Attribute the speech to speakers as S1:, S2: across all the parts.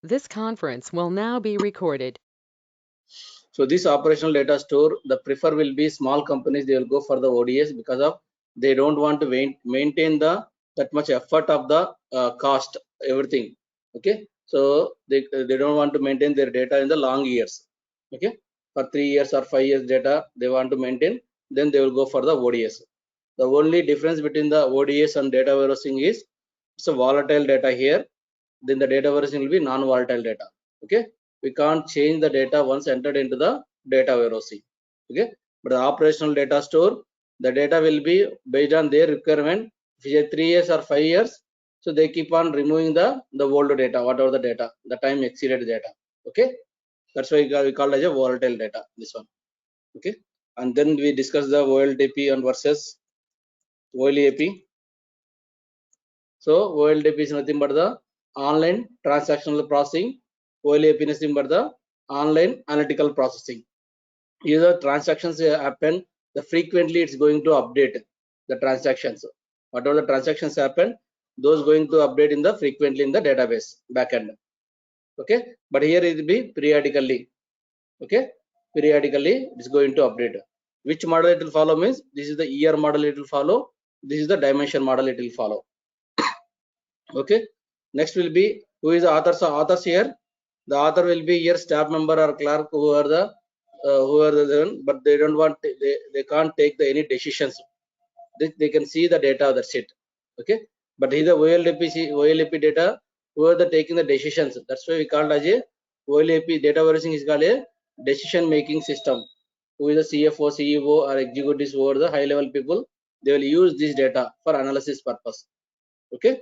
S1: This conference will now be recorded.
S2: So this operational data store, the prefer will be small companies. They will go for the ODS because of they don't want to maintain that much effort of the cost, everything. Okay, so they don't want to maintain their data in the long years. Okay, for 3 years or 5 years data they want to maintain, then they will go for the ODS. The only difference between the ODS and data warehousing is it's a volatile data here, then the data warehousing will be non-volatile data. Okay, we can't change the data once entered into the data warehousing. Okay, but the operational data store, the data will be based on their requirement. If it is 3 years or 5 years, so they keep on removing the old data, whatever the data, the time exceeded data. Okay, that's why we call it as a volatile data, this one. Okay, and then we discuss the OLTP and versus OLAP. So OLTP is nothing but the online transactional processing. OLAP is nothing but the online analytical processing. Here the transactions happen, the frequently it's going to update the transactions. Whatever the transactions happen, those going to update in the frequently in the database backend. Okay, but here it will be periodically. Okay, periodically it's going to update. Which model it will follow means this is the year model it will follow. This is the dimension model it will follow. Okay, next will be who is the authors here. The author will be here staff member or clerk who are the but they don't want they can't take any decisions. They can see the data, that's it. Okay, but here the OLAP data who are the taking the decisions, that's why we call as a OLAP data warehousing is called a decision making system. Who is the CFO, CEO or executives who are the high level people, they will use this data for analysis purpose. Okay,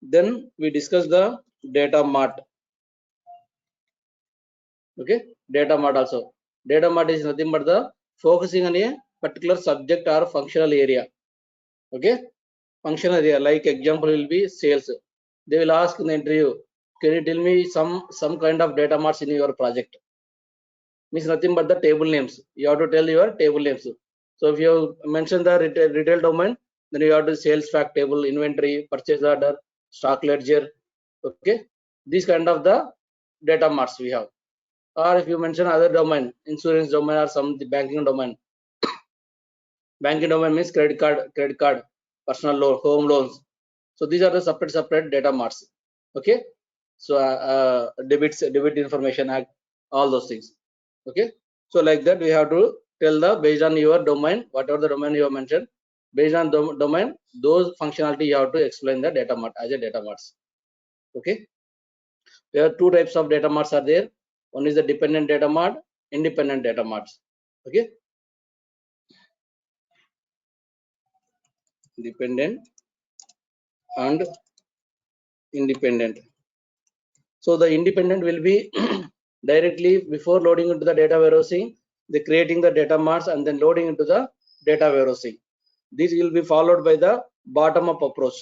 S2: then we discuss the data mart. Okay, data mart also. Data mart is nothing but the focusing on a particular subject or functional area. Okay, functional area, like example will be sales. They will ask in the interview, can you tell me some kind of data marts in your project? Means nothing but the table names. You have to tell your table names. So if you mention the retail domain, then you have to sales fact table, inventory, purchase order, stock ledger. Okay, these kind of the data marts we have. Or if you mention other domain, insurance domain or some banking domain. Banking domain means credit card, personal loan, home loans. So these are the separate data marts. Okay, so debit information act, all those things. Okay, so like that we have to tell the based on your domain, whatever the domain you have mentioned, based on domain, those functionality you have to explain the data mart as a data marts. Okay, there are two types of data marts are there. One is the dependent data mart, independent data marts. Okay, dependent and independent. So the independent will be directly before loading into the data warehousing, they creating the data marts and then loading into the data warehousing. This will be followed by the bottom up approach.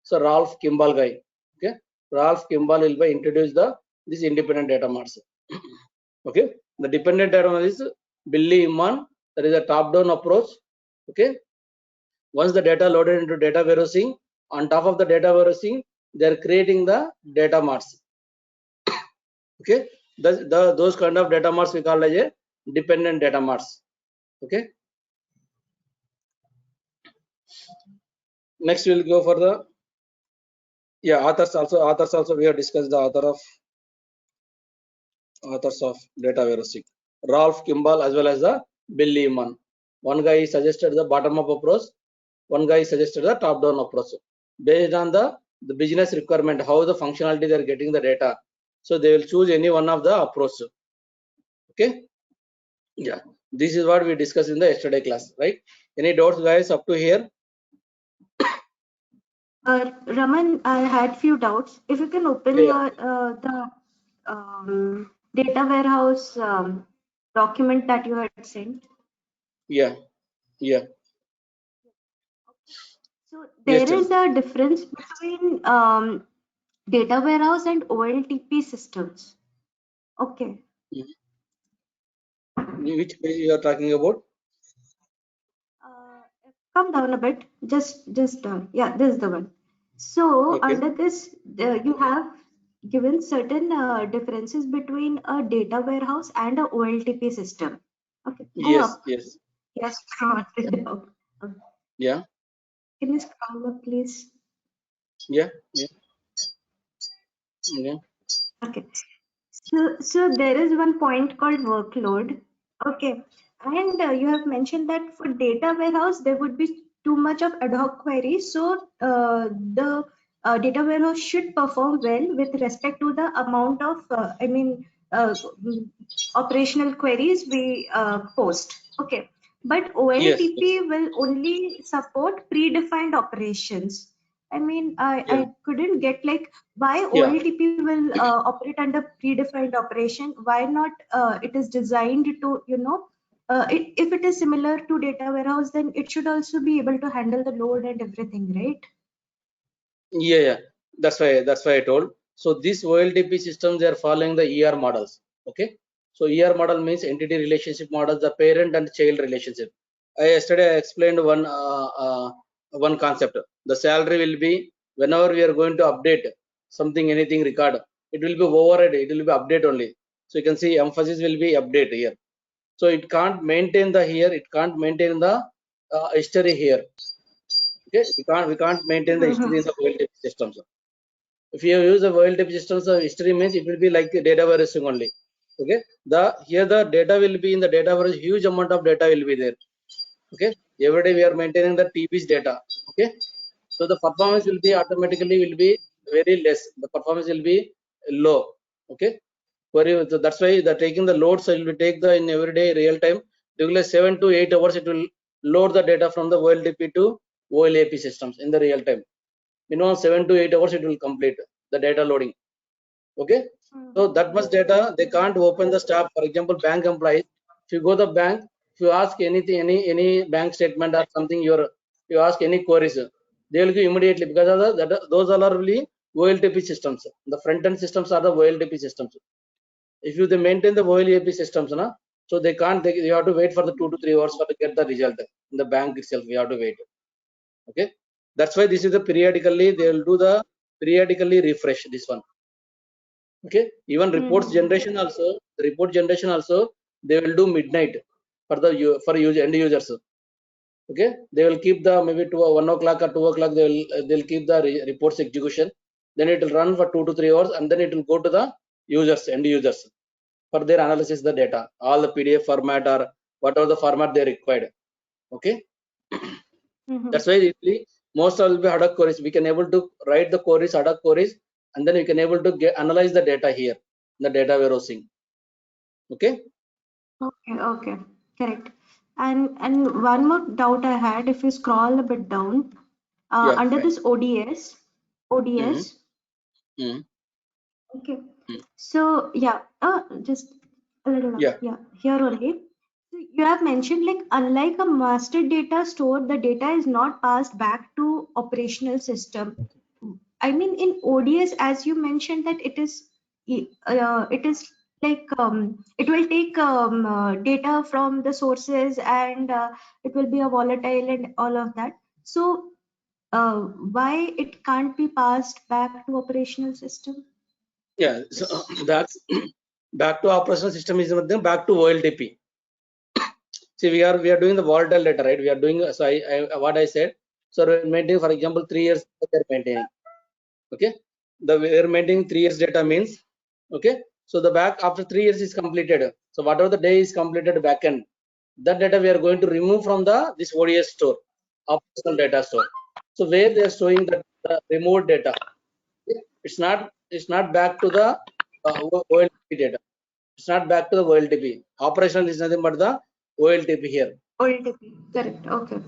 S2: So Ralph Kimball guy. Okay, Ralph Kimball will be introduce this independent data marts. Okay, the dependent data mart is Billy Iman. That is a top-down approach. Okay, once the data loaded into data warehousing, on top of the data warehousing, they are creating the data marts. Okay, those kind of data marts we call as a dependent data marts. Okay, next we'll go for the authors also we have discussed the authors of data warehousing, Ralph Kimball as well as the Bill Lehman. One guy suggested the bottom up approach, one guy suggested the top down approach based on the business requirement, how the functionality they are getting the data. So they will choose any one of the approach. Okay, yeah, this is what we discussed in the yesterday class, right? Any doubts guys up to here?
S3: Raman, I had few doubts. If you can open your the data warehouse document that you had sent.
S2: Yeah.
S3: So there is a difference between data warehouse and OLTP systems. Okay.
S2: Which page you are talking about?
S3: Come down a bit. Just yeah, this is the one. So
S2: okay.
S3: Under this, you have given certain differences between a data warehouse and a OLTP system. Okay, go
S2: Yes,
S3: up.
S2: yes,
S3: Yes, scroll it down.
S2: yeah,
S3: Can you scroll up, please?
S2: yeah, yeah, yeah.
S3: Okay. So there is one point called workload. Okay. And you have mentioned that for data warehouse, there would be too much of ad hoc queries. So the data warehouse should perform well with respect to the amount of, operational queries we post. Okay. But
S2: Yes, yes,
S3: OLTP will only support predefined operations. I
S2: yeah,
S3: couldn't get like why
S2: yeah.
S3: OLTP will operate under predefined operation. Why not it is designed to, if it is similar to data warehouse, then it should also be able to handle the load and everything, right?
S2: Yeah, yeah. That's why I told. So these OLTP systems, they are following the ER models. Okay. So ER model means entity relationship models, the parent and child relationship. Yesterday I explained one concept. The salary will be whenever we are going to update something, anything record, it will be override. It will be update only. So you can see emphasis will be update here. So it can't maintain the here. It can't maintain the history here. Okay. We can't maintain the history in the OLTP systems. If you use the OLTP systems, history means it will be like the data warehousing only. Okay, here the data will be in the data warehouse, huge amount of data will be there. Okay, every day we are maintaining the TB's data. Okay, so the performance will be automatically will be very less. The performance will be low. Okay, so that's why the taking the loads, so it will take the in every day real time. Regular 7 to 8 hours it will load the data from the OLTP to OLAP systems in the real time. Minimum 7 to 8 hours it will complete the data loading. Okay, so that much data they can't open the staff. For example, bank employees, if you go to the bank, if you ask anything, any bank statement or something, you ask any queries, they will give immediately, because of those are really OLTP systems. The front end systems are the OLTP systems. If you they maintain the OLTP systems, so they can't, you have to wait for the 2 to 3 hours for to get the result in the bank itself. You have to wait. Okay, that's why this is the periodically they will do the periodically refresh this one. Okay, even reports generation also, the report generation also, they will do midnight for the end users. Okay, they will keep the maybe to 1 o'clock or 2 o'clock, they'll keep the reports execution, then it will run for 2 to 3 hours, and then it will go to the end users for their analysis the data, all the PDF format or whatever the format they required. Okay, that's why usually most will be ad hoc queries. We can able to write the queries, ad hoc queries, and then we can able to analyze the data here in the data warehousing. Okay.
S3: Okay, correct. And one more doubt I had, if you scroll a bit down,
S2: Yeah,
S3: under
S2: fine.
S3: this ODS,
S2: Mm-hmm.
S3: ODS.
S2: Mm-hmm.
S3: Okay.
S2: Mm-hmm.
S3: So yeah, just a little up.
S2: Yeah.
S3: Yeah, here only. So you have mentioned like unlike a master data store, the data is not passed back to operational system. I mean, in ODS, as you mentioned that it is like it will take data from the sources and it will be a volatile and all of that. So why it can't be passed back to operational system?
S2: Yeah. So
S3: This.
S2: that's back to operational system is then back to OLTP. See, we are doing the volatile data, right? We are doing, so I what I said. So we're maintaining, for example, 3 years they're maintaining. Okay, we're maintaining 3 years data means, okay, so the back after 3 years is completed, so whatever the day is completed backend, that data we are going to remove from this ODS store, operational data store. So where they are showing the removed data, okay? It's not back to the OLTP data. It's not back to the OLTP. Operational is nothing but the OLTP here.
S3: OLTP, correct. Okay.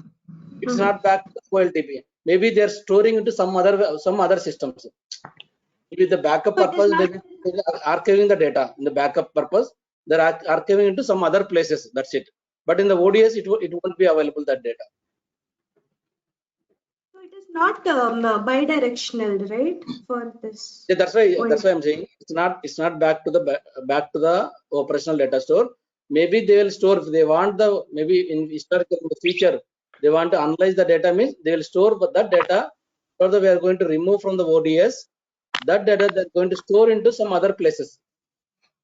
S2: It's not back to the OLTP. Maybe they are storing into some other systems. Maybe the backup
S3: So it is
S2: purpose,
S3: not.
S2: maybe they are archiving the data in the backup purpose. They're archiving into some other places. That's it. But in the ODS, it won't be available, that data.
S3: So it is not bi-directional, right? For this.
S2: Yeah, that's why I'm saying it's not back to the operational data store. Maybe they will store if they want maybe in historical in the future they want to analyze the data, means they will store that data. Further, we are going to remove from the ODS. that data they're going to store into some other places,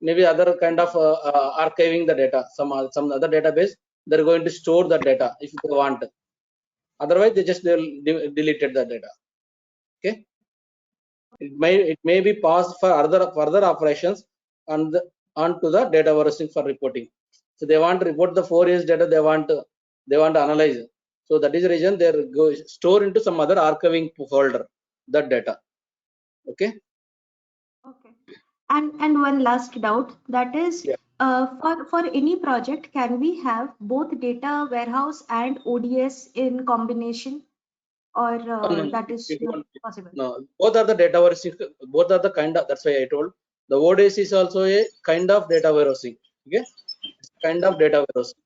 S2: maybe other kind of archiving the data, some other database. They're going to store the data if they want. Otherwise, they'll deleted the data. Okay, it may be passed for further operations onto the data warehousing for reporting. So they want to report the 4 years data, they want to analyze. So that is the reason they're store into some other archiving folder that data. Okay.
S3: Okay. And one last doubt, that is, for any project, can we have both data warehouse and ODS in combination, or
S2: No,
S3: that is not possible?
S2: No, both are the data warehousing. Both are the kind of. That's why I told the ODS is also a kind of data warehousing. Okay, kind of data warehousing.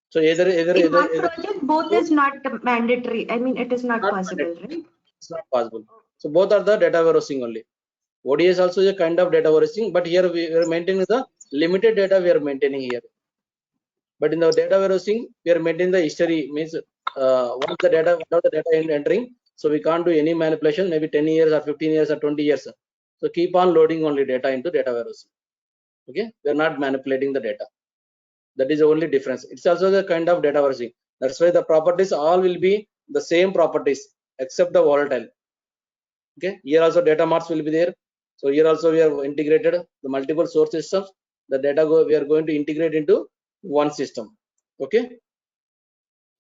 S2: So
S3: In one project, both is not mandatory. I mean, it is not possible, right?
S2: It's not possible. So both are the data warehousing only. ODS also is a kind of data warehousing, but here we are maintaining the limited data we are maintaining here. But in the data warehousing, we are maintaining the history, means once the data, without the data entering, so we can't do any manipulation, maybe 10 years or 15 years or 20 years. So keep on loading only data into data warehousing. Okay, we are not manipulating the data. That is the only difference. It's also the kind of data warehousing. That's why the properties all will be the same properties except the volatile. Okay, here also data marts will be there. So here also we have integrated the multiple source systems. The data we are going to integrate into one system. Okay,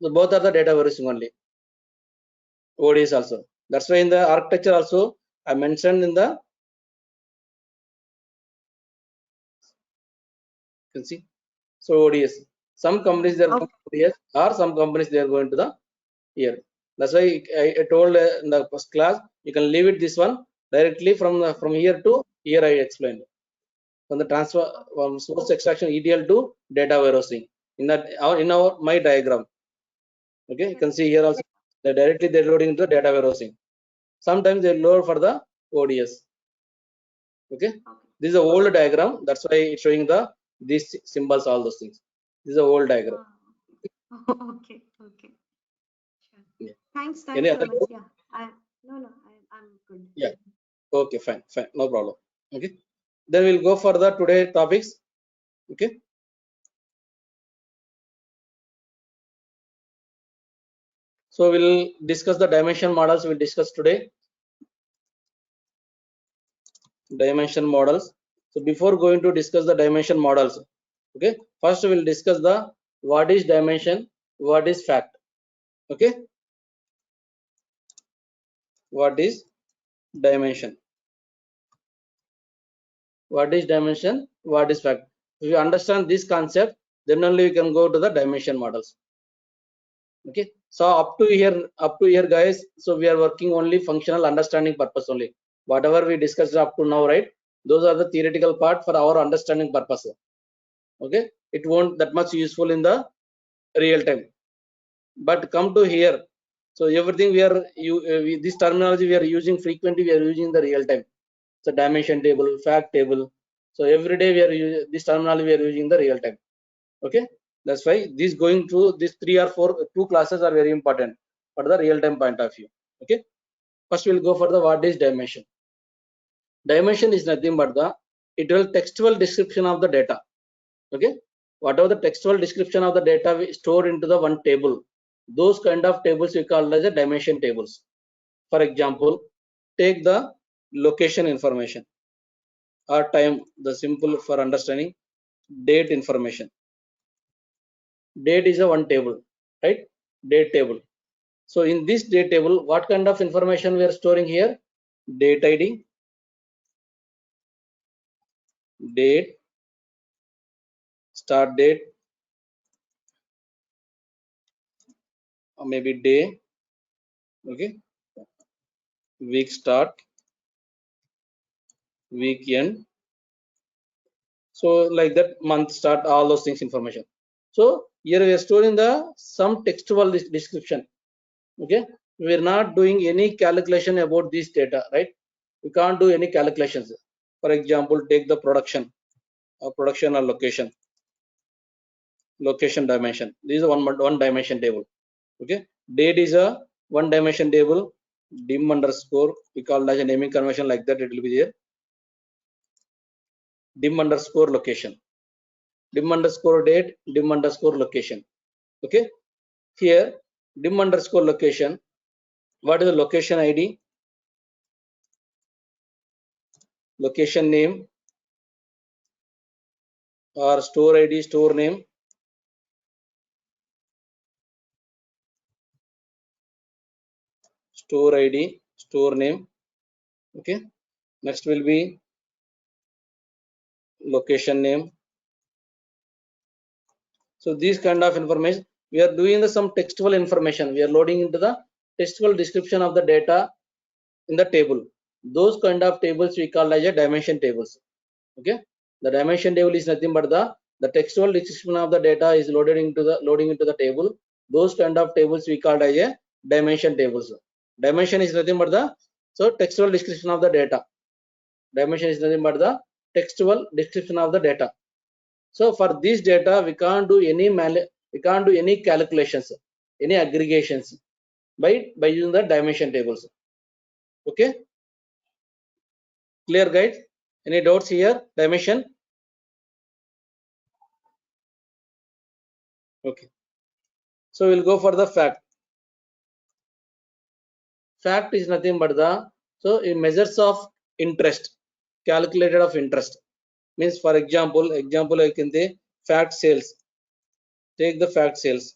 S2: so both are the data warehousing only. ODS also. That's why in the architecture also I mentioned in the, you can see. So ODS. Some companies they are going to ODS, or some companies they are going to the here. That's why I told in the first class, you can leave it this one directly from here to here. I explained from the transfer from source extraction ETL to data warehousing in that in our my diagram. Okay, you can see here also they're loading into the data warehousing. Sometimes they load for the ODS. Okay, this is a old diagram. That's why it's showing these symbols, all those things. This is a old diagram.
S3: Okay. Sure.
S2: Yeah.
S3: Thanks so
S2: Any other
S3: much. Yeah. I'm good.
S2: Yeah. Okay, fine, no problem. Okay, then we'll go for the today topics. Okay, so we'll discuss the dimension models. We'll discuss today dimension models. So before going to discuss the dimension models, okay, first we'll discuss the what is dimension, what is fact. Okay, what is dimension, what is dimension, what is fact. If you understand this concept, then only we can go to the dimension models. Okay, so up to here guys, so we are working only functional understanding purpose only. Whatever we discussed up to now, right, those are the theoretical part for our understanding purpose. Okay, it won't that much useful in the real time. But come to here, so everything we are this terminology we are using frequently, we are using the real time. So dimension table, fact table, so every day we are using this terminology, we are using the real time. Okay, that's why this going through these 3 or 4 2 classes are very important for the real time point of view. Okay, first we'll go for the what is dimension. Dimension is nothing but the textual description of the data. Okay, whatever the textual description of the data we store into the one table, those kind of tables we call as a dimension tables. For example, take the location information or time, the simple for understanding, date information. Date is a one table, right? Date table. So in this date table, what kind of information we are storing here? Date ID, date, start date, or maybe day. Okay, week start, week end, so like that, month start, all those things information. So here we are storing the some textual description. Okay, we are not doing any calculation about this data, right? We can't do any calculations. For example, take the production or location dimension. This is one dimension table. Okay, date is a one dimension table, dim underscore, we call as a naming convention like that, it will be there. Dim underscore location, dim underscore date, dim underscore location. Okay, here dim underscore location, what is the location ID, location name, or store ID, store name, store ID, store name. Okay, next will be location name. So these kind of information, we are doing the some textual information, we are loading into the textual description of the data in the table. Those kind of tables we call as a dimension tables. Okay, the dimension table is nothing but the textual description of the data is loaded into the table. Those kind of tables we call as a dimension tables. Dimension is nothing but the textual description of the data. Dimension is nothing but the textual description of the data. So for this data, we can't do any calculations, any aggregations by using the dimension tables. Okay, clear guys? Any doubts here? Dimension? Okay. So we'll go for the fact. Fact is nothing but in measures of interest, calculated of interest. Means for example I can say fact sales. Take the fact sales.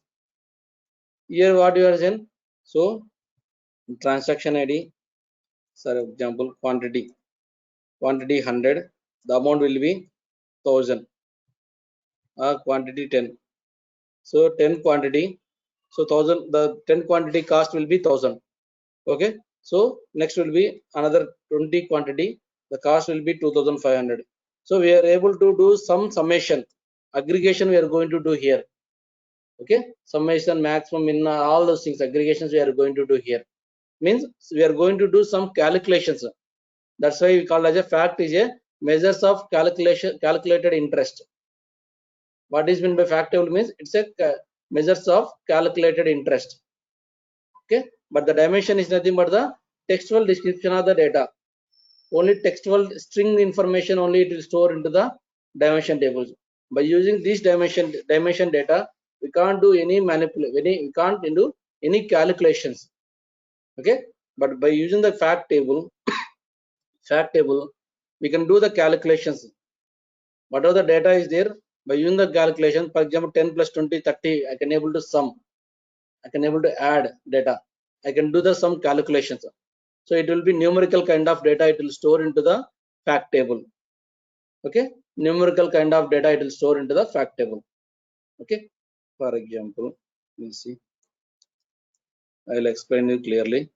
S2: Here what you are saying? So transaction ID, for example quantity 100, the amount will be 1000, quantity 10. So 10 quantity, so 1000, the 10 quantity cost will be 1000. Okay, so next will be another 20 quantity, the cost will be 2500. So we are able to do some summation, aggregation we are going to do here. Okay, summation, maximum, min, all those things, aggregations we are going to do here. Means we are going to do some calculations. That's why we call as a fact is a measures of calculated interest. What is meant by fact table means it's a measures of calculated interest. Okay, but the dimension is nothing but the textual description of the data. Only textual string information only it will store into the dimension tables. By using this dimension data, we can't do any manipulation, we can't do any calculations. Okay, but by using the fact table, we can do the calculations. Whatever the data is there, by using the calculation, for example 10 plus 20 30, I can able to sum, I can able to add data, I can do the some calculations. So it will be numerical kind of data, it will store into the fact table. Okay, numerical kind of data it will store into the fact table. Okay, for example, we'll see, I will explain you clearly.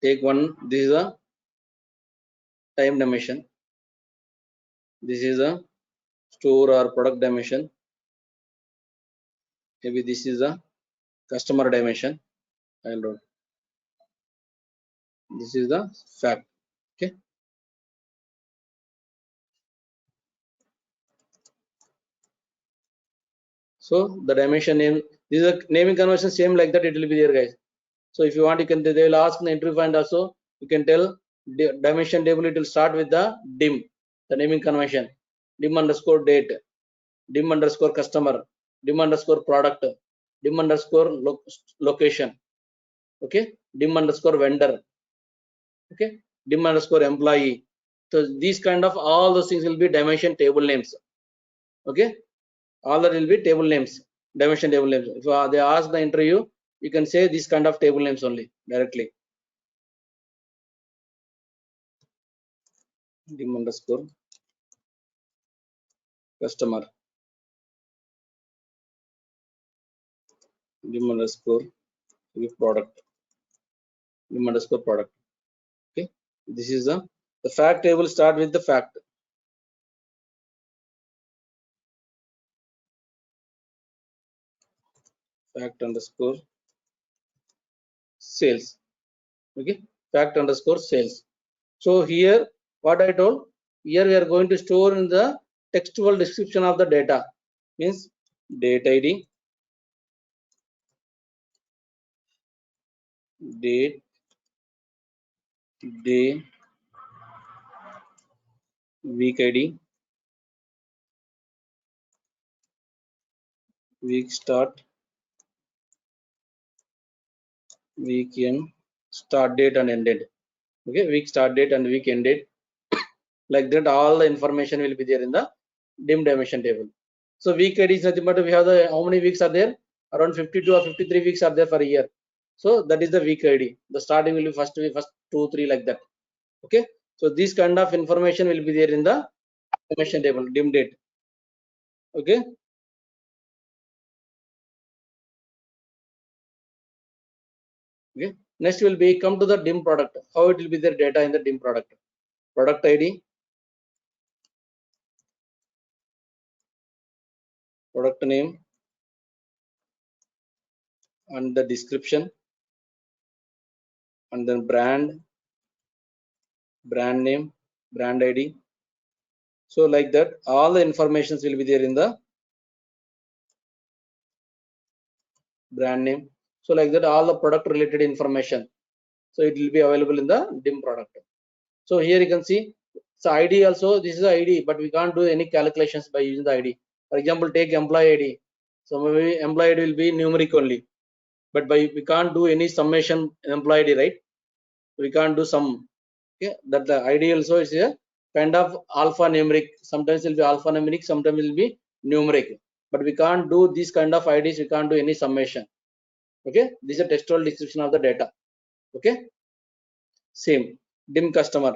S2: Take one, this is a time dimension, this is a store or product dimension, maybe this is a customer dimension, I will write. This is the fact. Okay, so the dimension name, this is a naming convention, same like that it will be there guys. So if you want, you can, they will ask in the interview find also, you can tell dimension table, it will start with the dim, the naming convention, dim underscore date, dim underscore customer, dim underscore product, dim underscore location. Okay, dim underscore vendor. Okay, dim underscore employee. So these kind of all those things will be dimension table names. Okay, all that will be table names, dimension table names. If they ask the interview, you can say this kind of table names only directly. Dim underscore customer, dim underscore product, dim underscore product. Okay, this is the fact table start with the fact. Fact underscore sales. Okay, fact underscore sales. So here what I told, here we are going to store in the textual description of the data, means date ID, date, day, week ID, week start, week end, start date and end date. Okay, week start date and week end date. Like that, all the information will be there in the dim dimension table. So week ID is nothing but we have the how many weeks are there? Around 52 or 53 weeks are there for a year. So that is the week ID. The starting will be first 2, 3 like that. Okay. So this kind of information will be there in the dimension table, dim date. Okay. Okay. Next will be come to the dim product. How it will be their data in the dim product. Product ID, product name, and the description, and then brand, brand name, brand ID. So like that, all the informations will be there in the brand name. So like that, all the product related information. So it will be available in the dim product. So here you can see, so ID also, this is the ID, but we can't do any calculations by using the ID. For example, take employee ID. So maybe employee ID will be numeric only, but we can't do any summation employee ID, right? We can't do sum. Okay, that the ID also is a kind of alphanumeric. Sometimes it will be alphanumeric, sometimes it will be numeric. But we can't do these kind of IDs. We can't do any summation. Okay, this is a textual description of the data. Okay, same dim customer.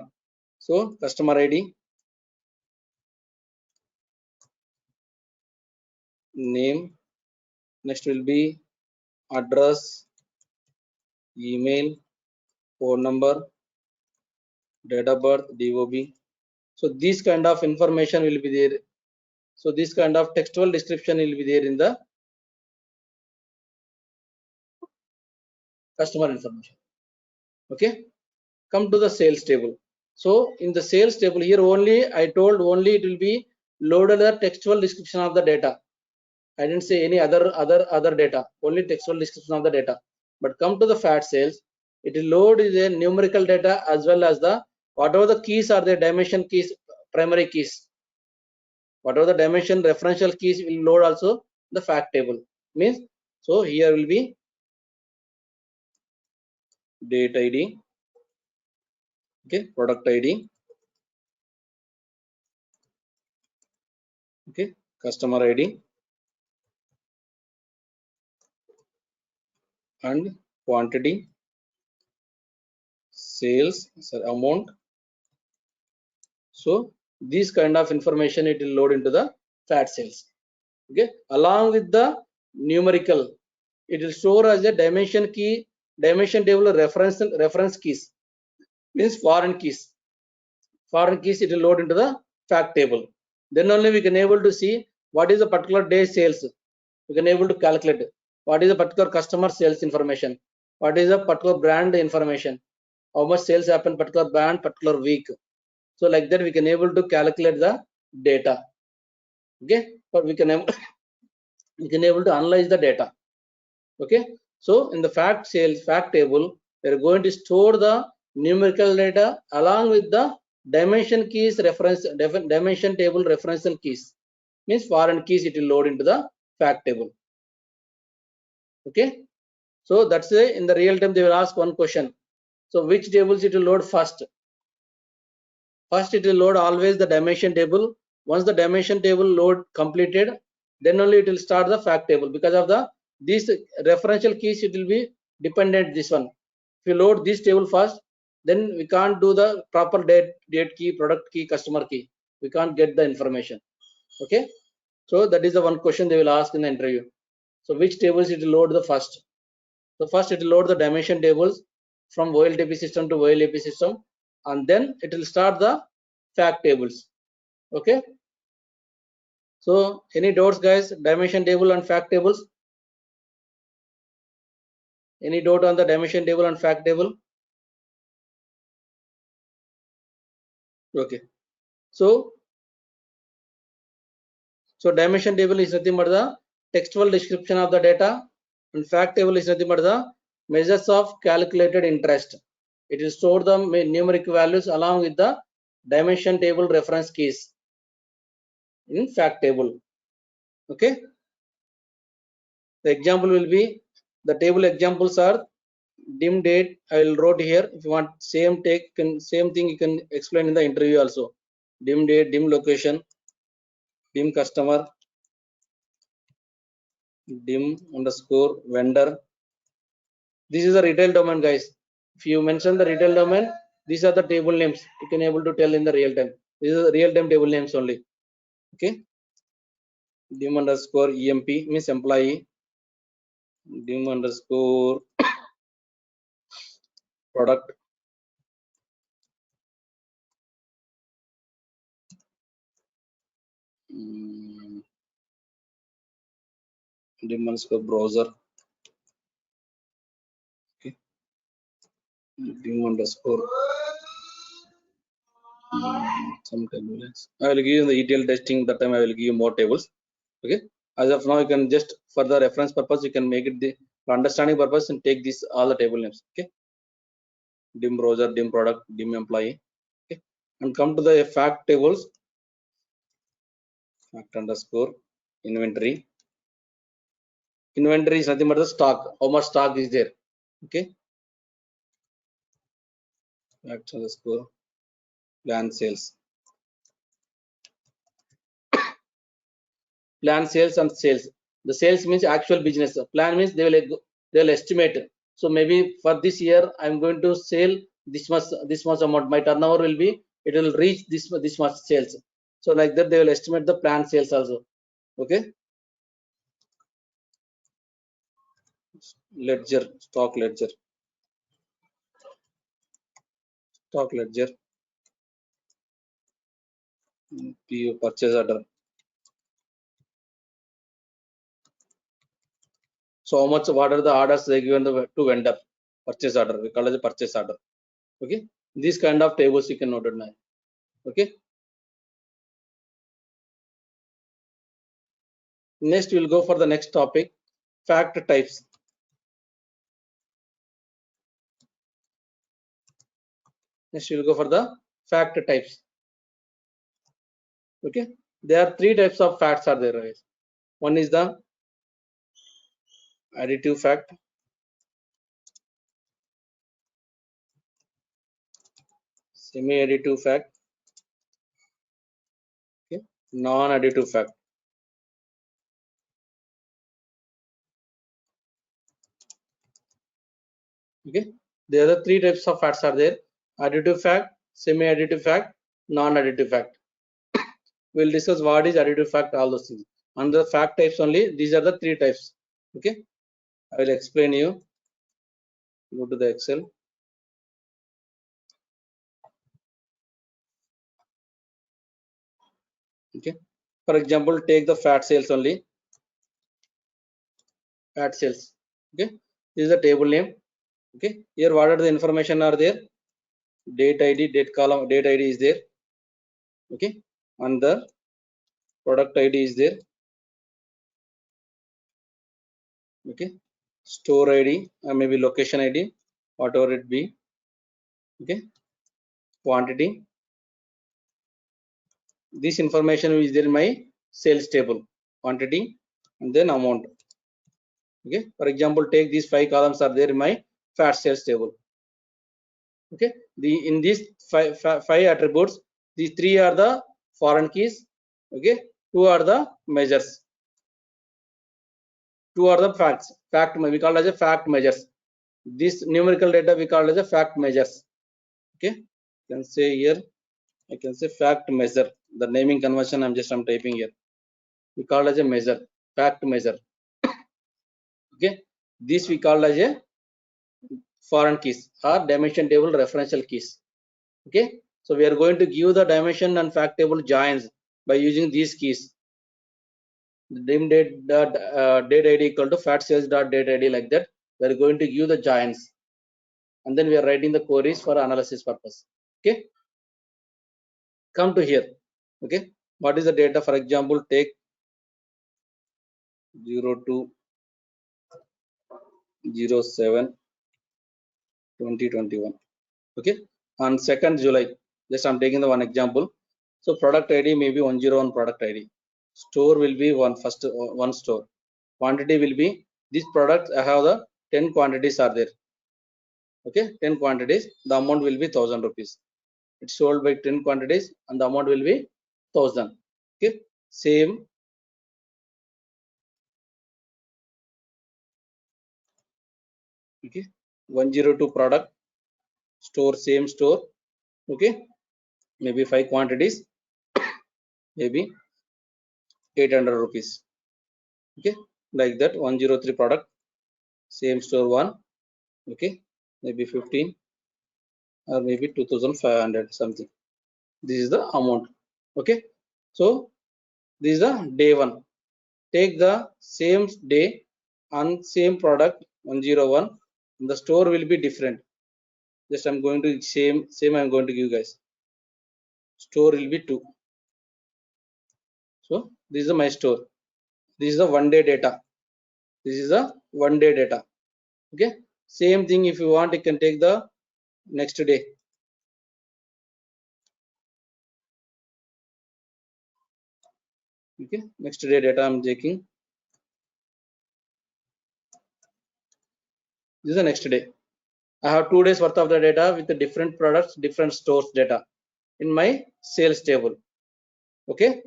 S2: So customer ID, name, next will be address, email, phone number, date of birth, DOB. So these kind of information will be there. So this kind of textual description will be there in the customer information. Okay, come to the sales table. So in the sales table here only I told only it will be loaded the textual description of the data. I didn't say any other data, only textual description of the data. But come to the fat sales, it will load the numerical data as well as the whatever the keys are the dimension keys, primary keys. Whatever the dimension referential keys will load also the fact table. Means so here will be date ID, okay, product ID, okay, customer ID, and quantity, sales, amount. So these kind of information it will load into the fat sales. Okay, along with the numerical, it will store as a dimension key, dimension table reference keys, means foreign keys. Foreign keys it will load into the fact table. Then only we can able to see what is the particular day sales. We can able to calculate what is the particular customer sales information, what is the particular brand information, how much sales happen particular brand particular week. So like that we can able to calculate the data. Okay, but we can able to analyze the data. Okay, so in the fact table we are going to store the numerical data along with the dimension keys reference dimension table referential keys, means foreign keys it will load into the fact table. Okay, so that's it. In the real time they will ask one question. So which tables it will load first? First it will load always the dimension table. Once the dimension table load completed, then only it will start the fact table. Because of the these referential keys it will be dependent this one. If you load this table first, then we can't do the proper date key, product key, customer key. We can't get the information. Okay, so that is the one question they will ask in the interview. So which tables it will load the first? So first it will load the dimension tables from OLTP system to OLAP system, and then it will start the fact tables. Okay, so any doubts guys? Dimension table and fact tables? Any doubt on the dimension table and fact table? Okay, so dimension table is nothing but the textual description of the data, and fact table is nothing but the measures of calculated interest. It will store the numeric values along with the dimension table reference keys in fact table. Okay. The example will be, the table examples are dim date. I will wrote here. If you want same same thing, you can explain in the interview also. Dim date, dim location, dim customer, dim underscore vendor. This is the retail domain, guys. If you mention the retail domain, these are the table names. You can able to tell in the real time. This is the real time table names only. Okay. Dim underscore EMP means employee. Dim underscore product. Dim underscore browser. Okay. Dim underscore some tables. I will give you the ETL testing. That time I will give you more tables. Okay. As of now, you can just for the reference purpose, you can make it the for understanding purpose and take this all the table names. Okay. Dim browser, dim product, dim employee. Okay. And come to the fact tables. Fact underscore inventory. Inventory is nothing but the stock. How much stock is there? Okay. Fact underscore plan sales. Plan sales and sales. The sales means actual business. Plan means they will estimate. So maybe for this year I'm going to sell this much amount. My turnover will be, it will reach this much sales. So like that they will estimate the plan sales also. Okay. Ledger, stock ledger, stock ledger, PO purchase order. So how much, what are the orders they given to vendor? Purchase order, we call it the purchase order. Okay. These kind of tables you can note it now. Okay. Next we'll go for the next topic, fact types. Next we'll go for the fact types. Okay. There are three types of facts are there, guys. One is the additive fact, semi-additive fact, okay, non-additive fact. Okay, there are three types of facts are there: additive fact, semi-additive fact, non-additive fact. We'll discuss what is additive fact, all those things. Under the fact types only, these are the three types. Okay, I will explain you. Go to the Excel. Okay, for example, take the fat sales only. Fat sales. Okay, this is the table name. Okay, here what are the information are there? Date ID, date column, date ID is there. Okay, and the product ID is there. Okay, store ID or maybe location ID, whatever it be. Okay, quantity. This information is there in my sales table, quantity and then amount. Okay, for example, take these 5 columns are there in my fat sales table. Okay, in these five attributes, these 3 are the foreign keys. Okay, 2 are the measures. 2 are the facts. Fact we call as a fact measures. This numerical data we call as a fact measures. Okay, you can say here, I can say fact measure. The naming convention I'm typing here. We call as a measure, fact measure. Okay, this we call as a foreign keys or dimension table referential keys. Okay, so we are going to give the dimension and fact table joins by using these keys. Dim date dot date ID equal to fat sales dot date ID, like that. We are going to give the joins, and then we are writing the queries for analysis purpose. Okay, come to here. Okay, what is the data? For example, take 0207 2021. Okay, on 2nd July, just I'm taking the one example. So product ID may be 101 product ID. Store will be one store. Quantity will be these products. I have the 10 quantities are there. Okay, 10 quantities. The amount will be 1000 rupees. It's sold by 10 quantities and the amount will be 1000. Okay, same. Okay, 102 product, store, same store. Okay, maybe 5 quantities, maybe 800 rupees. Okay, like that. 103 product, same store one. Okay, maybe 15 or maybe 2500 something. This is the amount. Okay, so this is the day one. Take the same day and same product 101. The store will be different. Just I'm going to same I'm going to give guys. Store will be 2. So this is my store. This is the 1 day data. This is a 1 day data. Okay, same thing. If you want, you can take the next day. Okay, next day data I'm taking. This is the next day. I have 2 days worth of the data with the different products, different stores data in my sales table. Okay,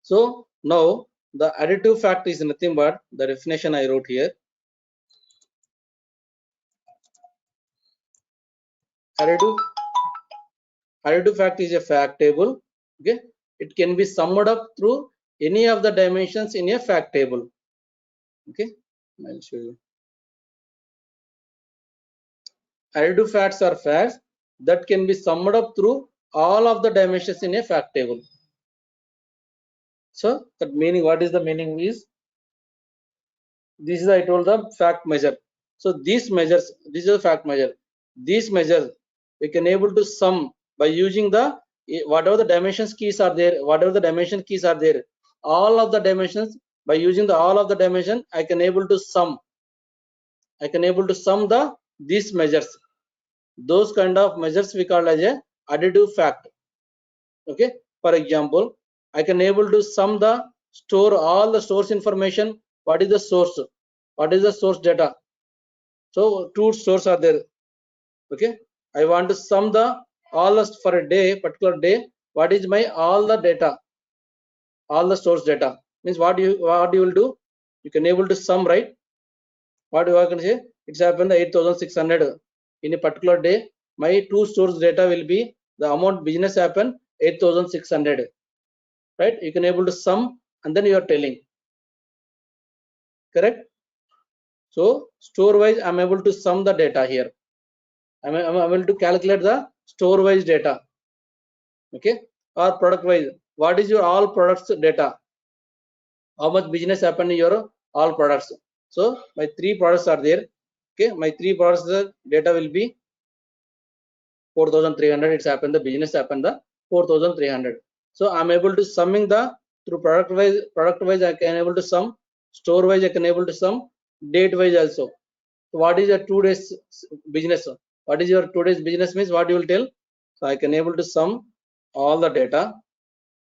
S2: so now the additive fact is nothing but the definition I wrote here. Additive fact is a fact table. Okay, it can be summed up through any of the dimensions in a fact table. Okay, I'll show you. Additive facts are facts that can be summed up through all of the dimensions in a fact table. So that meaning, what is the meaning is, this is I told the fact measure. So these measures, this is a fact measure. These measures we can able to sum by using the whatever the dimensions keys are there, whatever the dimension keys are there, all of the dimensions, by using the all of the dimension I can able to sum. I can able to sum the these measures. Those kind of measures we call as a additive fact. Okay, for example, I can able to sum the store, all the source information. What is the source? What is the source data? So 2 stores are there. Okay, I want to sum the all for a day, particular day. What is my all the data? All the source data means what you will do? You can able to sum, right? What you can say? It's happened 8600 in a particular day. My 2 stores data will be the amount business happen 8600. Right? You can able to sum and then you are telling. Correct? So store wise, I'm able to sum the data here. I'm able to calculate the store wise data. Okay, or product wise, what is your all products data? How much business happened in your all products? So my 3 products are there. Okay, my 3 products data will be 4300. It's happened the business happened the 4300. So I'm able to summing the through product wise I can able to sum, store wise I can able to sum, date wise also. So what is your 2 days business? What is your 2 days business means what you will tell? So I can able to sum all the data.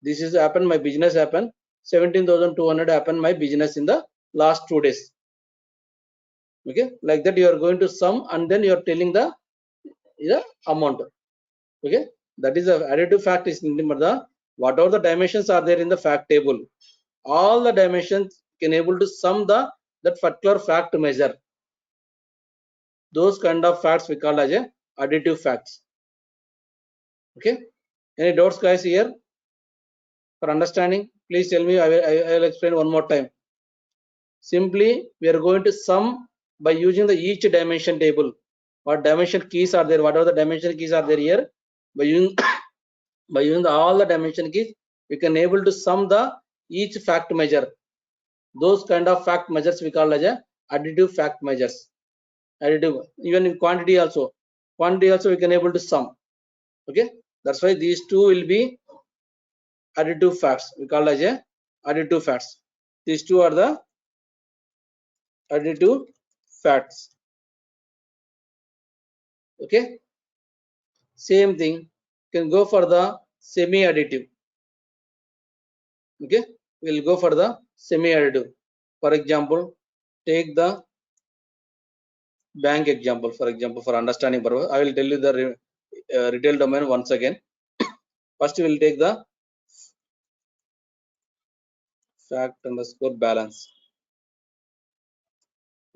S2: This is happened, my business happened 17,200 happened my business in the last 2 days. Okay, like that you are going to sum and then you are telling the amount. Okay, that is a additive fact is the whatever the dimensions are there in the fact table, all the dimensions can able to sum the that particular fact measure. Those kind of facts we call as a additive facts. Okay, any doubts guys here for understanding? Please tell me. I will explain one more time. Simply we are going to sum by using the each dimension table. What dimension keys are there? Whatever the dimension keys are there here, by using by using all the dimension keys, we can able to sum the each fact measure. Those kind of fact measures we call as a additive fact measures. Additive, even in quantity also we can able to sum. Okay, that's why these 2 will be additive facts. We call as a additive facts. These 2 are the additive facts. Okay, same thing, you can go for the semi additive. Okay, we'll go for the semi additive. For example, take the bank example. For example, for understanding purpose, I will tell you the retail domain once again. First we will take the fact underscore balance.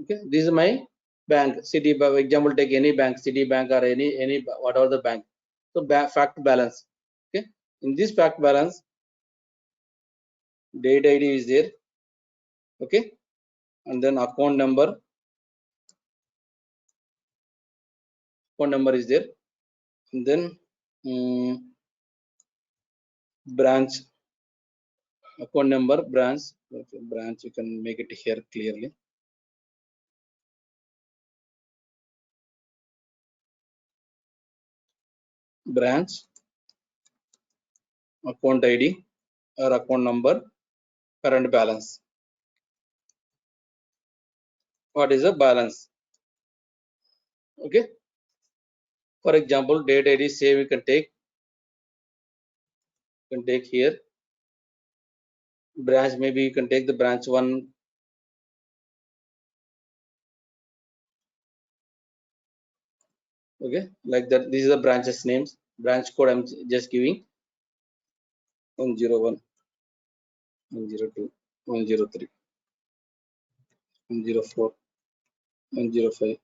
S2: Okay, this is my bank. City example, take any bank, Citibank or any whatever the bank. So fact balance. Okay, in this fact balance, date ID is there. Okay, and then account number is there, and then branch account number, branch. Okay, branch, you can make it here clearly. Branch, account ID or account number, current balance. What is the balance? Okay, for example, date ID, say we can take here. Branch, maybe you can take the branch 1. Okay, like that. These are the branches names. Branch code I'm just giving 101, 102, 103, 104, 105,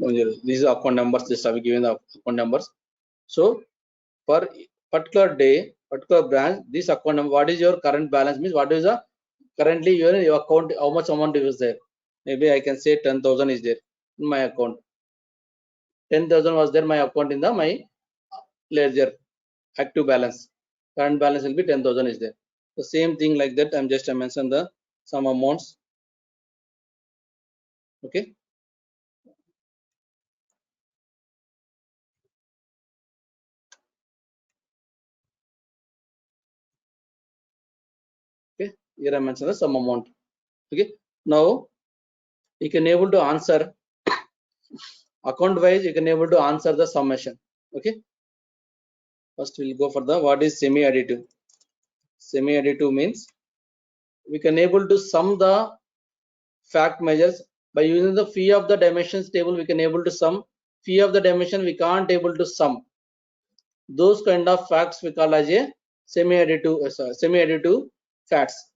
S2: 10. These are account numbers. Just I'm giving the account numbers. So for particular day, particular branch, this account number, what is your current balance, means what is the currently your account, how much amount is there. Maybe I can say 10,000 is there in my account. 10,000 was there my account in the my ledger active balance. Current balance will be 10,000 is there. The same thing like that. I'm just mentioned the some amounts. Okay. Okay. Here I mentioned the some amount. Okay. Now you can able to answer account wise. You can able to answer the summation. Okay. First we'll go for the what is semi additive. Semi additive means we can able to sum the fact measures by using the phi of the dimensions table. We can able to sum phi of the dimension. We can't able to sum those kind of facts. We call as a semi additive facts.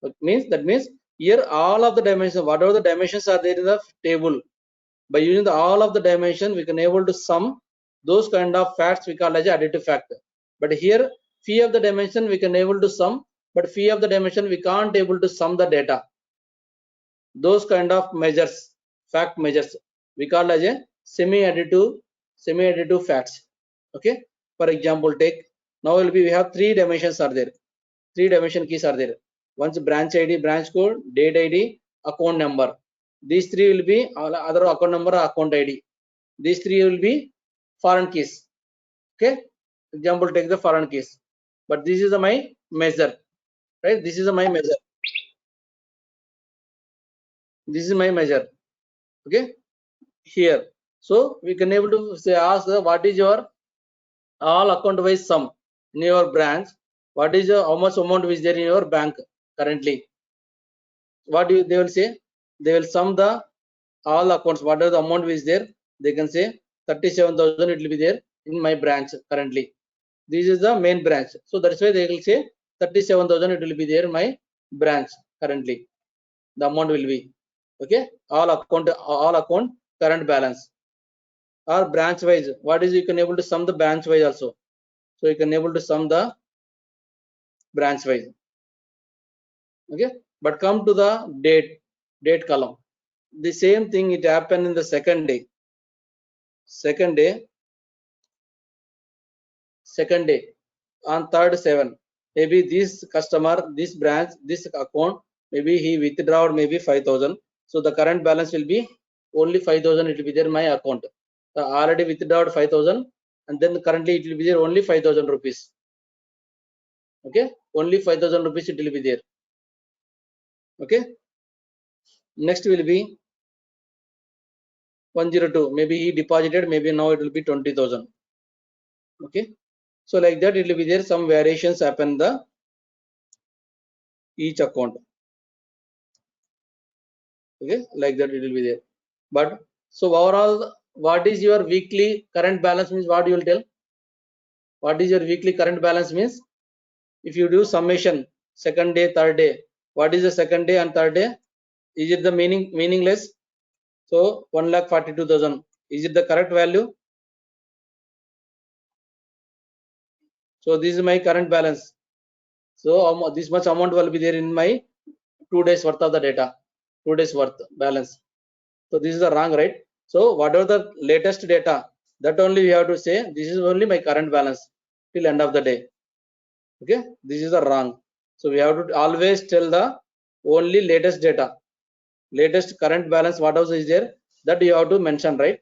S2: That means here all of the dimensions, whatever the dimensions are there in the table, by using all of the dimension we can able to sum those kind of facts. We call as a additive factor. But here phi of the dimension we can able to sum, but phi of the dimension we can't able to sum the data. Those kind of measures, fact measures, we call as a semi additive facts. Okay, for example, take now will be we have 3 dimensions are there, 3 dimension keys are there. Once branch ID, branch code, date ID, account number. These 3 will be other account number or account ID. These 3 will be foreign keys. Okay, example, take the foreign keys. But this is my measure, right? This is my measure. This is my measure. Okay, here. So we can able to say ask what is your all account wise sum in your branch. What is your how much amount is there in your bank currently? What do they will say? They will sum the all accounts. Whatever the amount is there, they can say 37,000. It will be there in my branch currently. This is the main branch. So that's why they will say 37,000. It will be there in my branch currently. The amount will be okay. All account current balance. Or branch wise, what is you can able to sum the branch wise also. So you can able to sum the branch wise. Okay, but come to the date column. The same thing it happened in the second day. Second day on 3rd/7. Maybe this customer, this branch, this account, maybe he withdrawed maybe 5,000. So the current balance will be only 5,000. It will be there in my account. Already withdrawed 5,000, and then currently it will be there only 5,000 rupees. Okay, only 5,000 rupees it will be there. Okay, next will be 102. Maybe he deposited, maybe now it will be 20,000. Okay, so like that it will be there, some variations happen the each account. Okay, like that it will be there. But so overall, what is your weekly current balance means? What you will tell? What is your weekly current balance means? If you do summation, second day, third day, what is the second day and third day? Is it the meaningless? So 1,42,000. Is it the correct value? So this is my current balance. So this much amount will be there in my 2 days worth of the data, 2 days worth balance. So this is the wrong, right? So whatever the latest data, that only we have to say this is only my current balance till end of the day. Okay, this is the wrong. So we have to always tell the only latest data, latest current balance, what else is there, that you have to mention, right?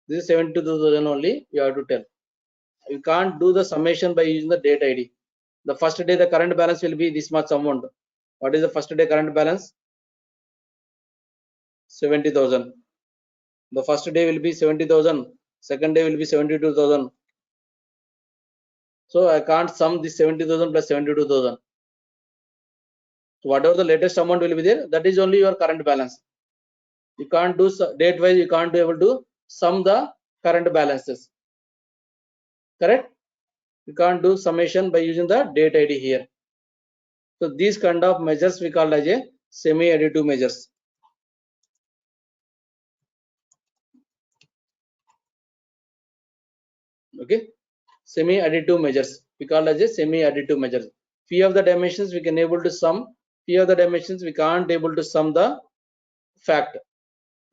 S2: This is 72,000 only you have to tell. You can't do the summation by using the date ID. The first day the current balance will be this much amount. What is the first day current balance? 70,000. The first day will be 70,000. Second day will be 72,000. So I can't sum this 70,000 plus 72,000. So whatever the latest amount will be there, that is only your current balance. You can't do date wise. You can't be able to sum the current balances. Correct? You can't do summation by using the date ID here. So these kind of measures we call as a semi-additive measures. Okay, semi-additive measures we call as a semi-additive measures. Few of the dimensions we can able to sum, few of the dimensions we can't able to sum the fact.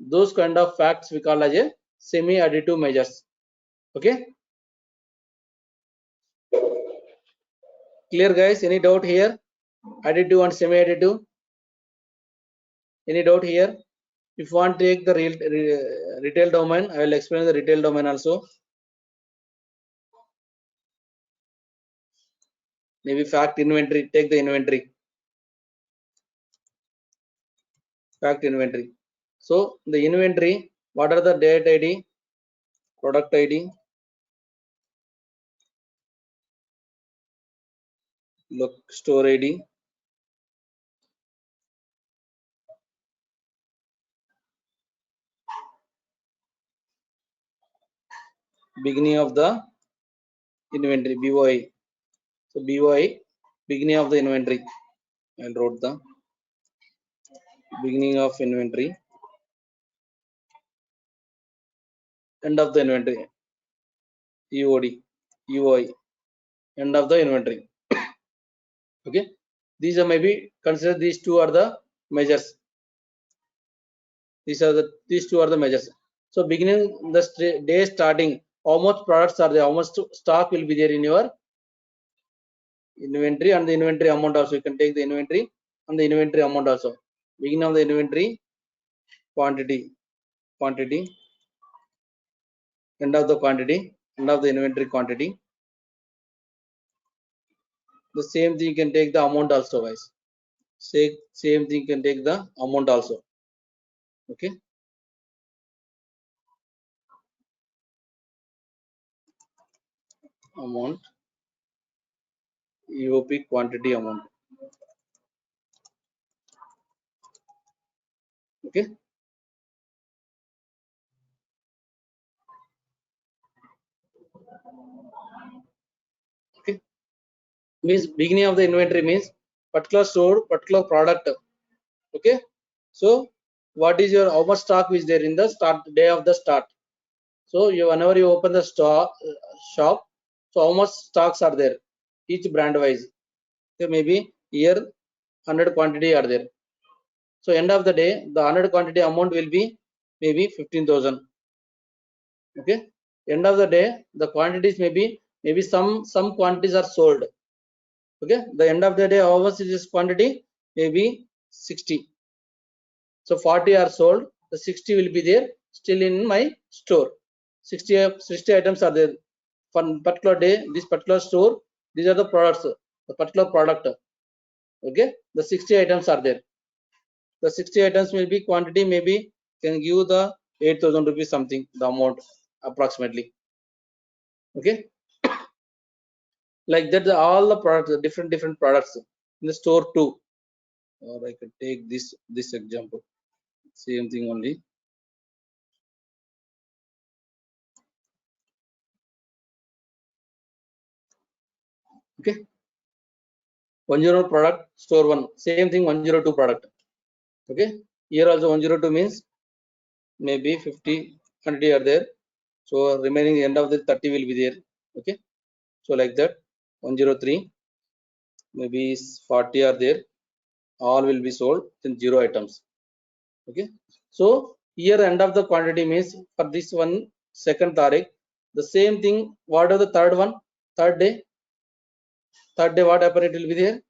S2: Those kind of facts we call as a semi-additive measures. Okay, clear guys? Any doubt here? Additive and semi-additive? Any doubt here? If you want to take the retail domain, I will explain the retail domain also. Maybe fact inventory, take the inventory. Fact inventory. So the inventory, what are the date ID, product ID, look, store ID, beginning of the inventory, BOI. So BOI, beginning of the inventory. I wrote the beginning of inventory, end of the inventory, EOD, EOI, end of the inventory. Okay, these are maybe consider these two are the measures. These two are the measures. So beginning the day starting, how much products are there, how much stock will be there in your inventory, and the inventory amount also. You can take the inventory and the inventory amount also. Beginning of the inventory quantity, end of the quantity, end of the inventory quantity. The same thing you can take the amount also, guys. Same thing you can take the amount also. Okay. Amount, EOP quantity amount. Okay. Okay. Means beginning of the inventory means particular store, particular product. Okay. So what is your how much stock is there in the start day of the start? So whenever you open the store shop, so how much stocks are there? Each brand wise. So maybe here 100 quantity are there. So end of the day, the 100 quantity amount will be maybe 15,000. Okay. End of the day, the quantities maybe some quantities are sold. Okay. The end of the day, how much is this quantity? Maybe 60. So 40 are sold. The 60 will be there still in my store. 60 items are there for particular day. This particular store. These are the products. The particular product. Okay. The 60 items are there. The 60 items will be quantity maybe can give the 8,000 rupees something, the amount approximately. Okay, like that all the products, different products in the store too. Or I could take this example, same thing only. Okay, 101 product, store 1, same thing 102 product. Okay, here also 102 means maybe 50 quantity are there, so remaining end of the 30 will be there. Okay, so like that 103, maybe 40 are there, all will be sold in 0 items. Okay, so here end of the quantity means for this one second Tariq, the same thing. What are the third one? Third day what happened? It will be there.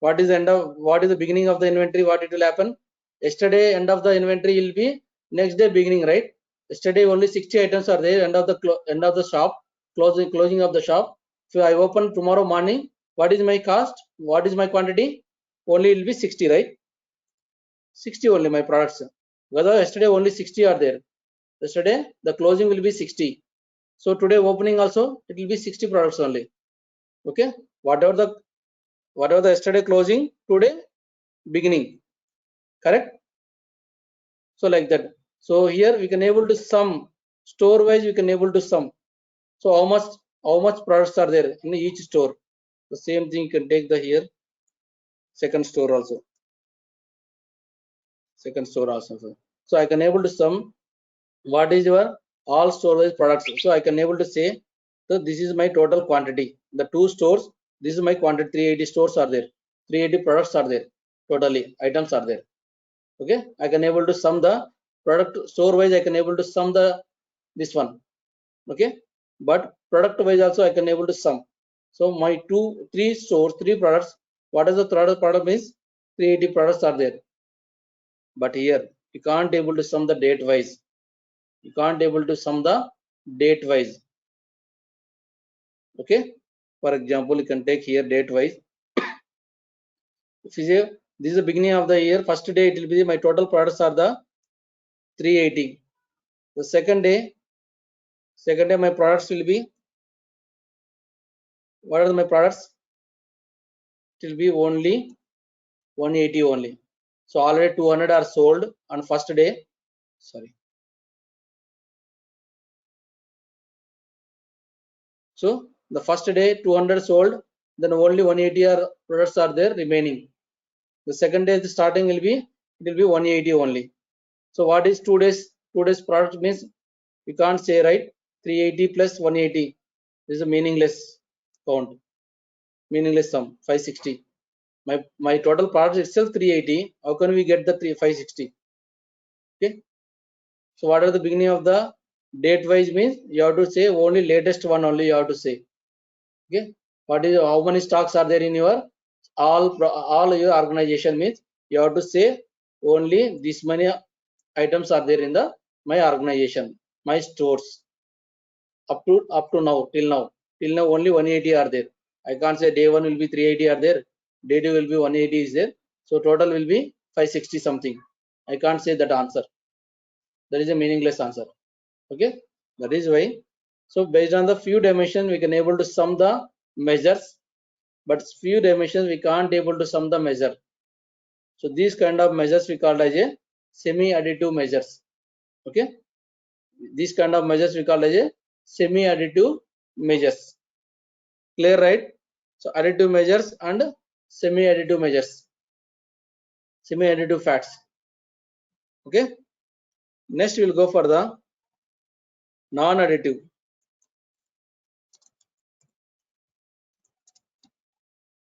S2: What is the end of, what is the beginning of the inventory? What it will happen? Yesterday end of the inventory will be next day beginning, right? Yesterday only 60 items are there. End of the shop, closing of the shop. So I open tomorrow morning. What is my cost? What is my quantity? Only it will be 60, right? 60 only my products. Whether yesterday only 60 are there. Yesterday the closing will be 60. So today opening also it will be 60 products only. Okay, whatever the yesterday closing, today beginning, correct? So like that. So here we can able to sum, store wise we can able to sum. So how much products are there in each store? The same thing you can take the here second store also. So I can able to sum what is your all storage products. So I can able to say, so this is my total quantity. The two stores, this is my quantity. 380 stores are there. 380 products are there. Totally items are there. Okay, I can able to sum the product store wise. I can able to sum the this one. Okay, but product wise also I can able to sum. So my three stores, three products. What is the third product means? 380 products are there. But here you can't able to sum the date wise. You can't able to sum the date wise. Okay, for example you can take here date wise. If you say this is the beginning of the year, first day it will be my total products are the 380. The second day my products will be, what are my products? It will be only 180 only. So already 200 are sold on first day. Sorry. So the first day 200 sold, then only 180 products are there remaining. The second day the starting will be, it will be 180 only. So what is 2 days? 2 days product means you can't say, right? 380 plus 180 is a meaningless count, meaningless sum. 560. My total products itself 380. How can we get the 560? Okay. So what are the beginning of the date wise means you have to say only latest one only you have to say. Okay. What is, how many stocks are there in your all your organization means you have to say only this many items are there in the my organization, my stores up to now, till now only 180 are there. I can't say day one will be 380 are there, day two will be 180 is there, so total will be 560 something. I can't say that answer. That is a meaningless answer. Okay, that is why. So based on the few dimensions we can able to sum the measures, but few dimensions we can't able to sum the measure. So these kind of measures we call as a semi-additive measures. Okay, these kind of measures we call as a semi-additive measures. Clear, right? So additive measures and semi-additive measures, semi-additive facts. Okay, next we will go for the non-additive.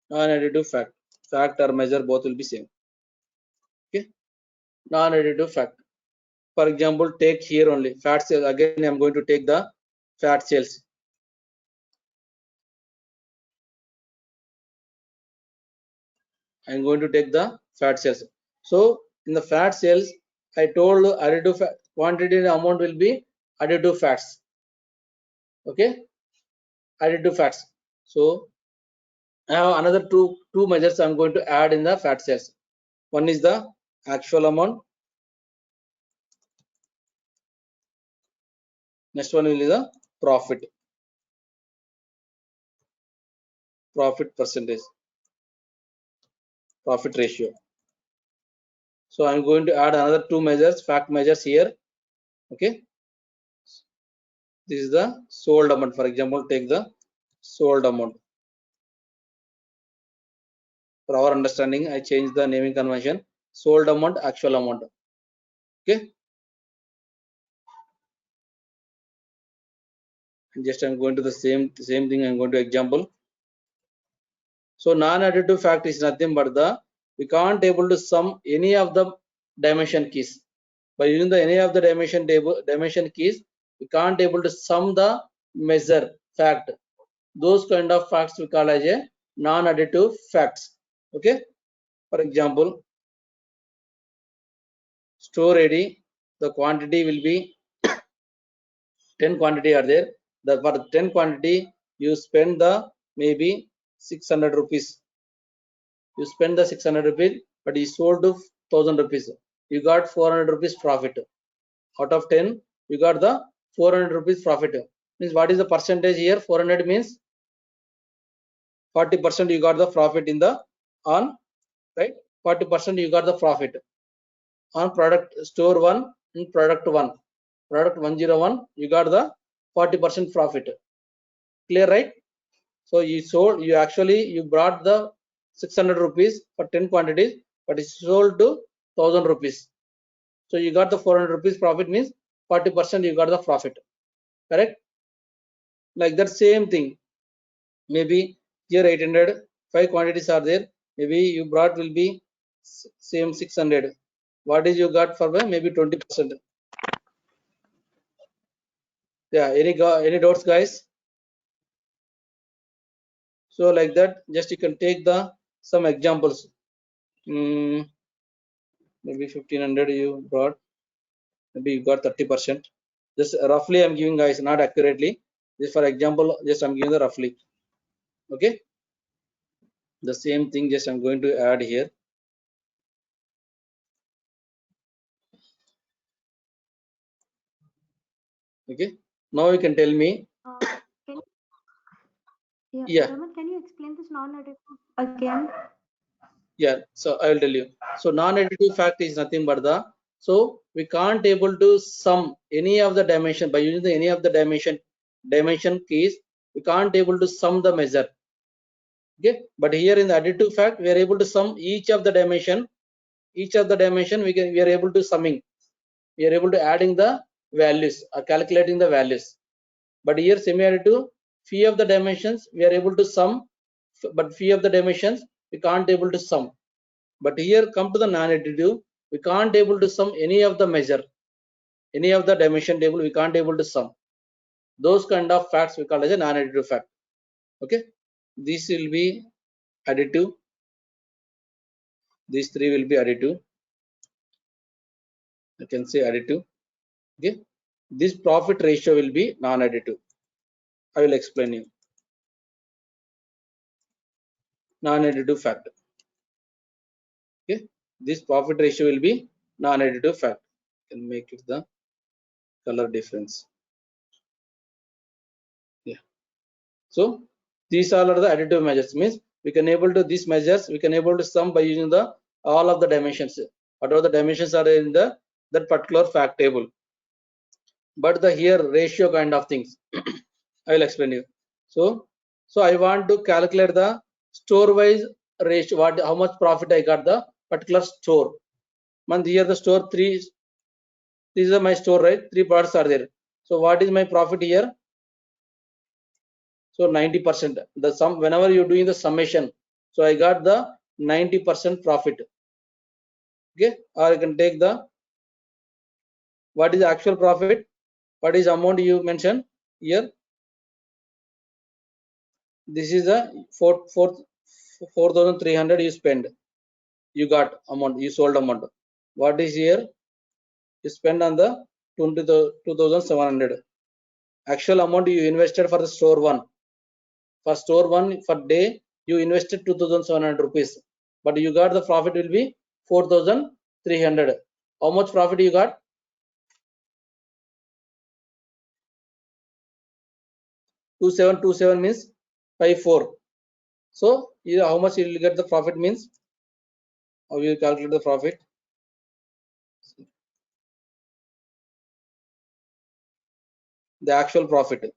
S2: Non-additive fact or measure both will be same. Okay, non-additive fact. For example, take here only fat sales. Again, I am going to take the fat sales. I am going to take the fat sales. So in the fat sales, I told additive quantity and amount will be additive fats. Okay, additive fats. So I have another two measures I am going to add in the fat sales. One is the actual amount. Next one will be the profit percentage, profit ratio. So I'm going to add another two measures, fact measures here. Okay, this is the sold amount. For example, take the sold amount. For our understanding, I changed the naming convention. Sold amount, actual amount. Okay, and just I'm going to the same thing. I'm going to example. So non-additive fact is nothing but the we can't able to sum any of the dimension keys. By using the any of the dimension keys, we can't able to sum the measure fact. Those kind of facts we call as a non-additive facts. Okay, for example, store ready, the quantity will be 10 quantity are there. The for 10 quantity you spend the maybe 600 rupees. You spend the 600 rupees, but you sold to 1000 rupees. You got 400 rupees profit. Out of 10, you got the 400 rupees profit. Means what is the percentage here? 400 means 40% you got the profit in the on, right? 40% you got the profit on product store 1 and product 1. Product 101, you got the 40% profit. Clear, right? So you sold, you actually you brought the 600 rupees for 10 quantities, but it's sold to 1000 rupees. So you got the 400 rupees profit, means 40% you got the profit. Correct? Like that same thing. Maybe here 800, 5 quantities are there. Maybe you brought will be same 600. What is you got for maybe 20%? Yeah, any doubts, guys? So like that, just you can take the some examples. Maybe 1500 you brought, maybe you got 30%. Just roughly I'm giving, guys, not accurately. Just for example, just I'm giving the roughly. Okay, the same thing just I'm going to add here. Okay, now you can tell me. Yeah.
S3: Raman, can you explain this non-additive again?
S2: Yeah, so I will tell you. So non-additive fact is nothing but the, so we can't able to sum any of the dimension by using the any of the dimension keys. We can't able to sum the measure. Okay, but here in the additive fact we are able to sum each of the dimension. Each of the dimension we are able to summing. We are able to adding the values or calculating the values. But here semi-additive, few of the dimensions we are able to sum, but few of the dimensions we can't able to sum. But here come to the non-additive, we can't able to sum any of the measure, any of the dimension table we can't able to sum. Those kind of facts we call as a non-additive fact. Okay, this will be additive. These three will be additive. I can say additive. Okay, this profit ratio will be non-additive. I will explain you. Non-additive fact. Okay, this profit ratio will be non-additive fact. Can make it the color difference. Yeah, so these all are the additive measures. Means we can able to these measures we can able to sum by using the all of the dimensions, whatever the dimensions are in the that particular fact table. But the here ratio kind of things I will explain you. So I want to calculate the store wise ratio, what how much profit I got the particular store month. Here the store 3, these are my store, right? 3 products are there. So what is my profit here? So 90%. The sum, whenever you're doing the summation, so I got the 90% profit. Okay, or you can take the what is the actual profit, what is amount you mentioned here. This is a 4,300 you spend, you got amount, you sold amount. What is here? You spend on the 2,700. Actual amount you invested for the store 1. For store 1 for day you invested 2,700 rupees, but you got the profit will be 4,300. How much profit you got? 2727 means 54. So here how much you will get the profit means, how you calculate the profit? The actual profit.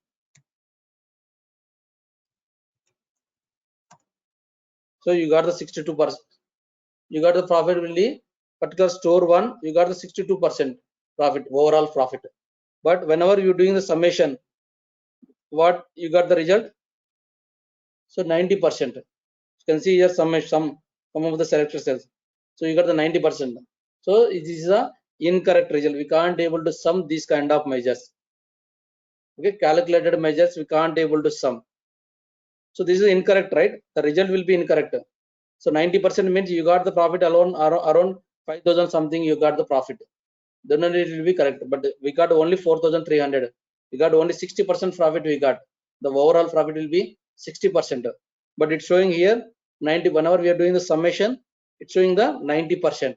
S2: So you got the 62%. You got the profit will be particular store one. You got the 62% profit, overall profit. But whenever you're doing the summation, what you got the result? So 90%. You can see here some of the selected cells. So you got the 90%. So it is a incorrect result. We can't able to sum these kind of measures. Okay, calculated measures we can't able to sum. So this is incorrect, right? The result will be incorrect. So 90% means you got the profit alone around 5,000 something. You got the profit. Then only it will be correct. But we got only 4,300. We got only 60% profit. We got the overall profit will be 60%. But it's showing here 90. Whenever we are doing the summation, it's showing the 90%.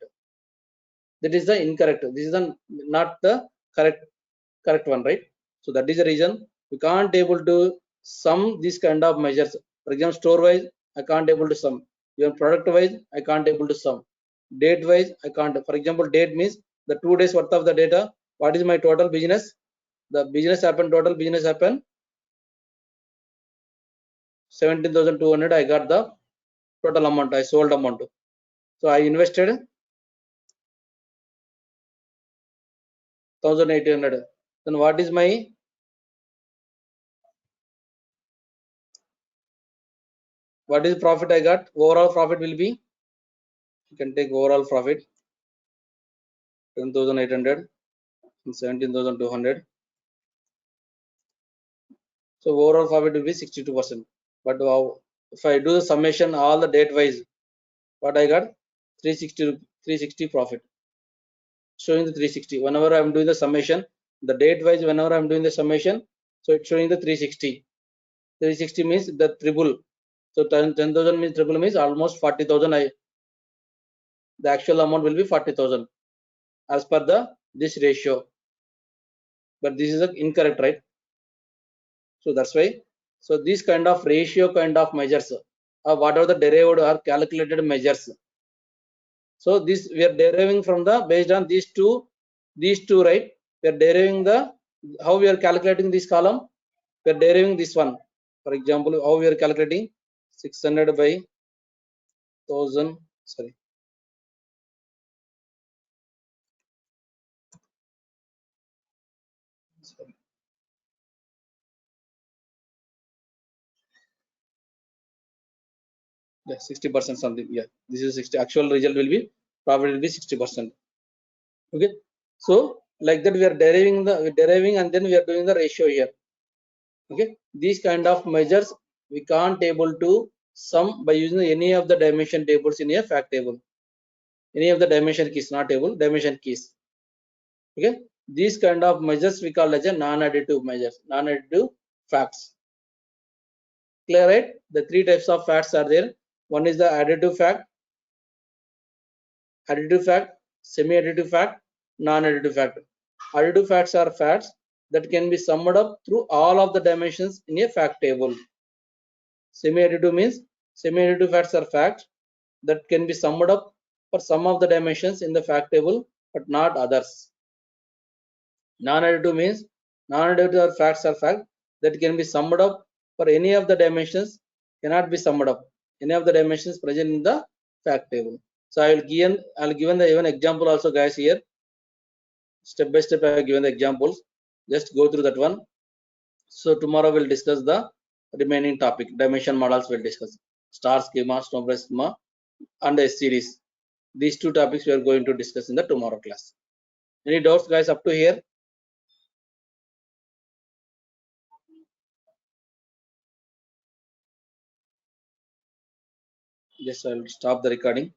S2: That is the incorrect. This is the not the correct one, right? So that is the reason we can't able to sum these kind of measures. For example, store wise, I can't able to sum. Even product wise, I can't able to sum. Date wise, I can't. For example, date means the 2 days worth of the data. What is my total business? The business happened, total business happened 17,200. I got the total amount. I sold amount. So I invested 1,800. Then what is my profit I got? Overall profit will be, you can take overall profit 10,800 and 17,200. So overall profit will be 62%. But if I do the summation all the date wise, what I got? 360 profit. Showing the 360. Whenever I'm doing the summation, the date wise, whenever I'm doing the summation, so it's showing the 360. 360 means the triple. So 10,000 means triple means almost 40,000. The actual amount will be 40,000 as per this ratio. But this is incorrect, right? So that's why. So these kind of ratio kind of measures, what are the derived or calculated measures? So this we are deriving from the based on these two, right? We are deriving the how we are calculating this column. We are deriving this one. For example, how we are calculating 600 by 1000. Sorry. Yeah, 60% something. Yeah, this is 60. Actual result will be profit will be 60%. Okay. So like that we are deriving and then we are doing the ratio here. Okay. These kind of measures we can't able to sum by using any of the dimension tables in a fact table. Any of the dimension keys, not table, dimension keys. Okay. These kind of measures we call as a non-additive measures, non-additive facts. Clear, right? The three types of facts are there. One is the additive fact, semi-additive fact, non-additive fact. Additive facts are facts that can be summed up through all of the dimensions in a fact table. Semi-additive means semi-additive facts are facts that can be summed up for some of the dimensions in the fact table but not others. Non-additive means non-additive facts are facts that can be summed up for any of the dimensions cannot be summed up. Any of the dimensions present in the fact table. So I'll given the even example also, guys. Here step by step I have given the examples. Just go through that one. So tomorrow we'll discuss the remaining topic. Dimension models we'll discuss. Star schema, snowball schema, and a series. These two topics we are going to discuss in the tomorrow class. Any doubts, guys, up to here? Yes, I'll stop the recording.